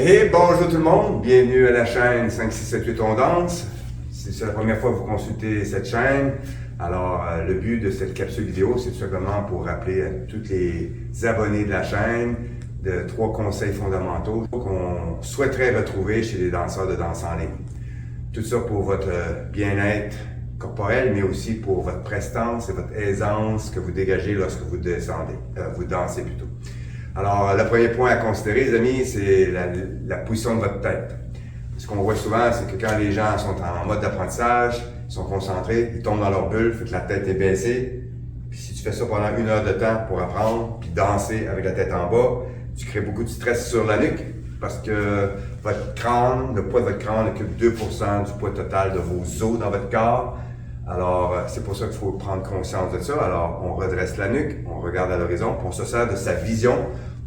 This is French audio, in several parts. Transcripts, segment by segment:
Et bonjour tout le monde, bienvenue à la chaîne 5, 6, 7, 8 On Danse. Si c'est la première fois que vous consultez cette chaîne, alors le but de cette capsule vidéo, c'est tout simplement pour rappeler à tous les abonnés de la chaîne de 3 conseils fondamentaux qu'on souhaiterait retrouver chez les danseurs de danse en ligne. Tout ça pour votre bien-être corporel, mais aussi pour votre prestance et votre aisance que vous dégagez lorsque vous descendez, vous dansez plutôt. Alors, le premier point à considérer, les amis, c'est la position de votre tête. Ce qu'on voit souvent, c'est que quand les gens sont en mode d'apprentissage, ils sont concentrés, ils tombent dans leur bulle, fait que la tête est baissée. Puis si tu fais ça pendant 1 heure de temps pour apprendre, puis danser avec la tête en bas, tu crées beaucoup de stress sur la nuque parce que votre crâne, le poids de votre crâne occupe 2% du poids total de vos os dans votre corps. Alors, c'est pour ça qu'il faut prendre conscience de ça. Alors, on redresse la nuque, on regarde à l'horizon, puis on se sert de sa vision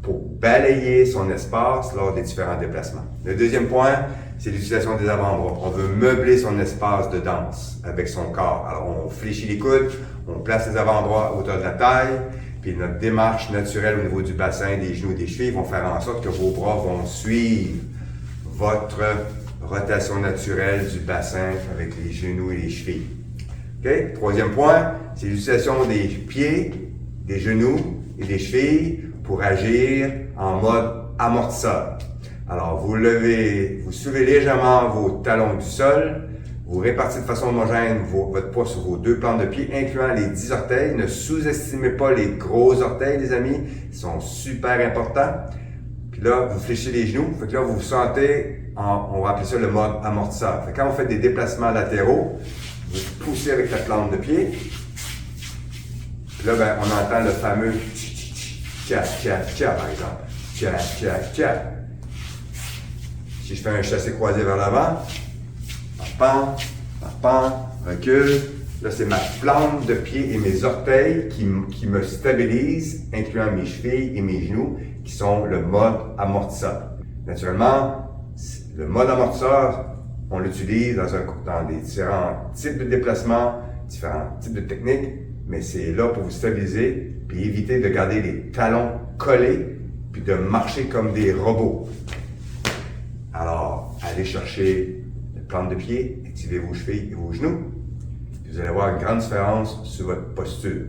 pour balayer son espace lors des différents déplacements. Le deuxième point, c'est l'utilisation des avant-bras. On veut meubler son espace de danse avec son corps. Alors, on fléchit les coudes, on place les avant-bras à hauteur de la taille, puis notre démarche naturelle au niveau du bassin, des genoux, des chevilles vont faire en sorte que vos bras vont suivre votre rotation naturelle du bassin avec les genoux et les chevilles. Okay? Troisième point, c'est l'utilisation des pieds, des genoux et des chevilles pour agir en mode amortisseur. Alors, vous soulevez légèrement vos talons du sol, vous répartissez de façon homogène votre poids sur vos 2 plantes de pied, incluant les 10 orteils. Ne sous-estimez pas les gros orteils, les amis, ils sont super importants. Puis là, vous fléchissez les genoux, fait que là, vous vous sentez, on va appeler ça le mode amortisseur. Fait que quand vous faites des déplacements latéraux, vous poussez avec la plante de pied. Puis là, ben, on entend le fameux tcha, tcha, tcha, par exemple. Tcha, tcha, tcha. Si je fais un chassé croisé vers l'avant, recule. Là, c'est ma plante de pied et mes orteils qui me stabilisent, incluant mes chevilles et mes genoux, qui sont le mode amortisseur. Naturellement, le mode amortisseur, on l'utilise dans des différents types de déplacements, différents types de techniques, mais c'est là pour vous stabiliser puis éviter de garder les talons collés puis de marcher comme des robots. Alors, allez chercher la plante de pied, activez vos chevilles et vos genoux, puis vous allez voir une grande différence sur votre posture.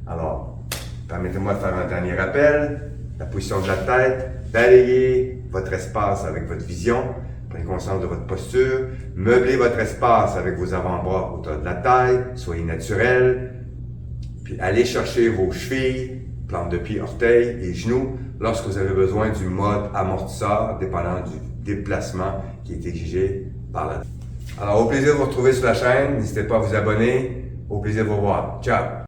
Alors, permettez-moi de faire un dernier rappel, la position de la tête, balayez votre espace avec votre vision, prenez conscience de votre posture, meublez votre espace avec vos avant-bras à hauteur de la taille, soyez naturel, puis allez chercher vos chevilles, plantes de pied, orteils et genoux lorsque vous avez besoin du mode amortisseur, dépendant du déplacement qui est exigé par la. Alors, au plaisir de vous retrouver sur la chaîne, n'hésitez pas à vous abonner, au plaisir de vous voir. Ciao!